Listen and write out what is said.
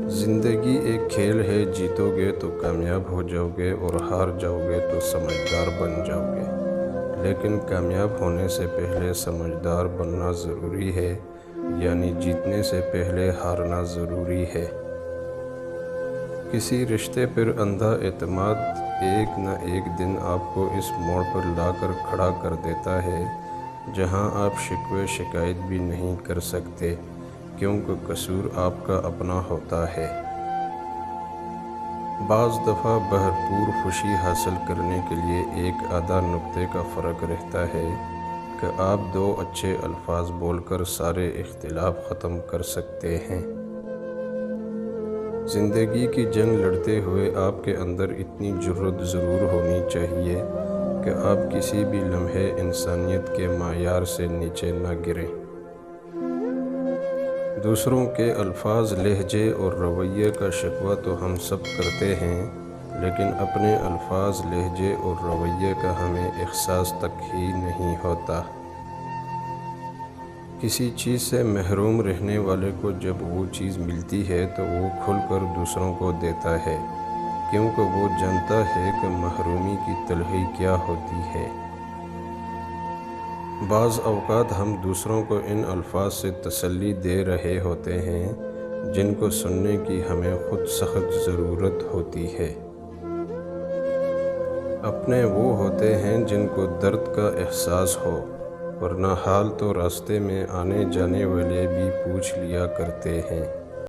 زندگی ایک کھیل ہے، جیتو گے تو کامیاب ہو جاؤ گے اور ہار جاؤ گے تو سمجھدار بن جاؤ گے، لیکن کامیاب ہونے سے پہلے سمجھدار بننا ضروری ہے، یعنی جیتنے سے پہلے ہارنا ضروری ہے۔ کسی رشتے پر اندھا اعتماد ایک نہ ایک دن آپ کو اس موڑ پر لا کر کھڑا کر دیتا ہے جہاں آپ شکوے شکایت بھی نہیں کر سکتے، کیونکہ قصور آپ کا اپنا ہوتا ہے۔ بعض دفعہ بھرپور خوشی حاصل کرنے کے لیے ایک آدھا نقطے کا فرق رہتا ہے کہ آپ دو اچھے الفاظ بول کر سارے اختلاف ختم کر سکتے ہیں۔ زندگی کی جنگ لڑتے ہوئے آپ کے اندر اتنی جرأت ضرور ہونی چاہیے کہ آپ کسی بھی لمحے انسانیت کے معیار سے نیچے نہ گریں۔ دوسروں کے الفاظ، لہجے اور رویے کا شکوہ تو ہم سب کرتے ہیں، لیکن اپنے الفاظ، لہجے اور رویے کا ہمیں احساس تک ہی نہیں ہوتا۔ کسی چیز سے محروم رہنے والے کو جب وہ چیز ملتی ہے تو وہ کھل کر دوسروں کو دیتا ہے، کیونکہ وہ جانتا ہے کہ محرومی کی تلخی کیا ہوتی ہے۔ بعض اوقات ہم دوسروں کو ان الفاظ سے تسلی دے رہے ہوتے ہیں جن کو سننے کی ہمیں خود سخت ضرورت ہوتی ہے۔ اپنے وہ ہوتے ہیں جن کو درد کا احساس ہو، ورنہ حال تو راستے میں آنے جانے والے بھی پوچھ لیا کرتے ہیں۔